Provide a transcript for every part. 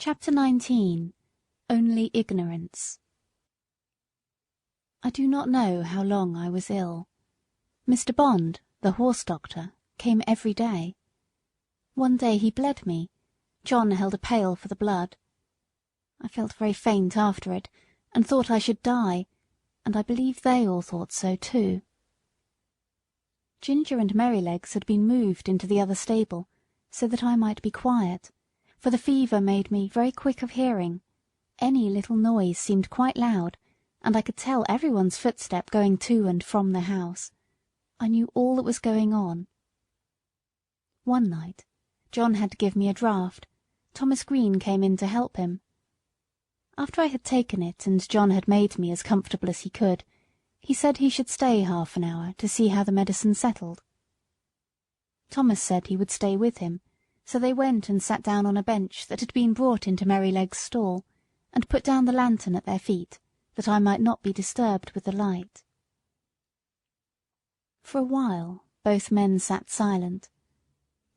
Chapter 19. Only Ignorance. I do not know how long I was ill. Mr. Bond, the horse doctor, came every day. One day he bled me. John held a pail for the blood. I felt very faint after it, and thought I should die, and I believe they all thought so too. Ginger and Merrylegs had been moved into the other stable, so that I might be quiet, for the fever made me very quick of hearing. Any little noise seemed quite loud, and I could tell everyone's footstep going to and from the house. I knew all that was going on. One night, John had to give me a draught. Thomas Green came in to help him. After I had taken it and John had made me as comfortable as he could, he said he should stay half an hour to see how the medicine settled. Thomas said he would stay with him, so they went and sat down on a bench that had been brought into Merryleg's stall, and put down the lantern at their feet, that I might not be disturbed with the light. For a while both men sat silent,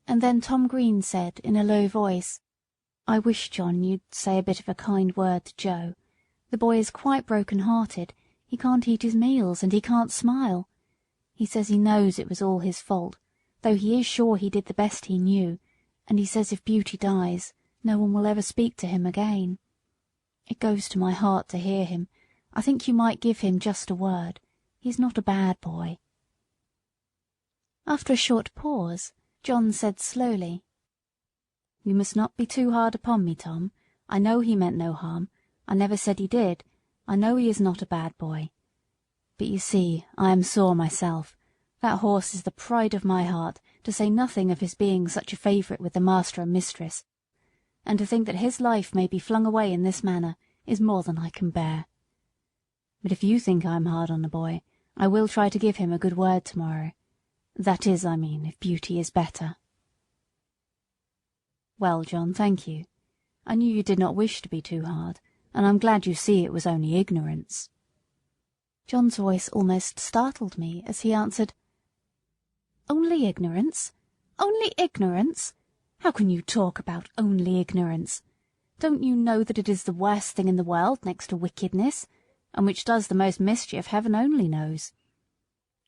and then Tom Green said in a low voice, "I wish, John, you'd say a bit of a kind word to Joe. The boy is quite broken-hearted. He can't eat his meals, and he can't smile. He says he knows it was all his fault, though he is sure he did the best he knew, and he says if Beauty dies, no one will ever speak to him again. It goes to my heart to hear him. I think you might give him just a word. He's not a bad boy." After a short pause, John said slowly, "You must not be too hard upon me, Tom. I know he meant no harm. I never said he did. I know he is not a bad boy. But you see, I am sore myself. That horse is the pride of my heart, to say nothing of his being such a favourite with the master and mistress. And to think that his life may be flung away in this manner is more than I can bear. But if you think I am hard on the boy, I will try to give him a good word tomorrow. That is, I mean, if Beauty is better." "Well, John, thank you. I knew you did not wish to be too hard, and I'm glad you see it was only ignorance." John's voice almost startled me as he answered, "Only ignorance? Only ignorance? How can you talk about only ignorance? Don't you know that it is the worst thing in the world next to wickedness, and which does the most mischief heaven only knows?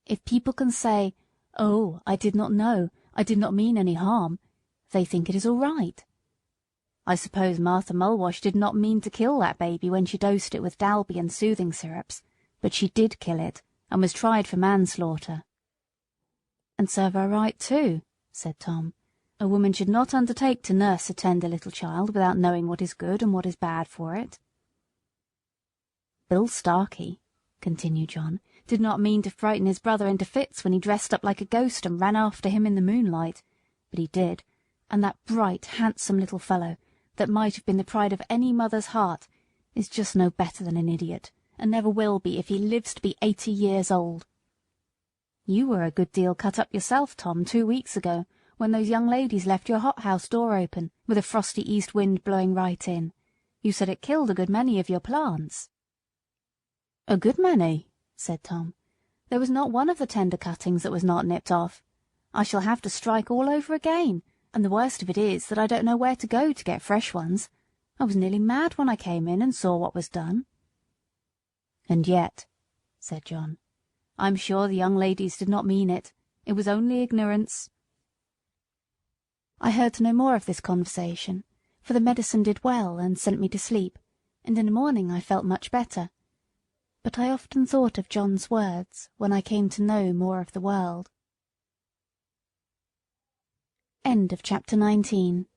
If people can say, 'Oh, I did not know, I did not mean any harm,' they think it is all right. I suppose Martha Mulwash did not mean to kill that baby when she dosed it with Dalby and soothing syrups, but she did kill it, and was tried for manslaughter." "And serve her right too," said Tom. "A woman should not undertake to nurse a tender little child without knowing what is good and what is bad for it." "Bill Starkey," continued John, "did not mean to frighten his brother into fits when he dressed up like a ghost and ran after him in the moonlight, but he did, and that bright, handsome little fellow, that might have been the pride of any mother's heart, is just no better than an idiot, and never will be if he lives to be 80 years old. You were a good deal cut up yourself, Tom, 2 weeks ago, when those young ladies left your hothouse door open, with a frosty east wind blowing right in. You said it killed a good many of your plants." "A good many," said Tom. "There was not one of the tender cuttings that was not nipped off. I shall have to strike all over again, and the worst of it is that I don't know where to go to get fresh ones. I was nearly mad when I came in and saw what was done." "And yet," said John, "I'm sure the young ladies did not mean it. It was only ignorance." I heard no more of this conversation, for the medicine did well and sent me to sleep, and in the morning I felt much better. But I often thought of John's words when I came to know more of the world. End of Chapter 19.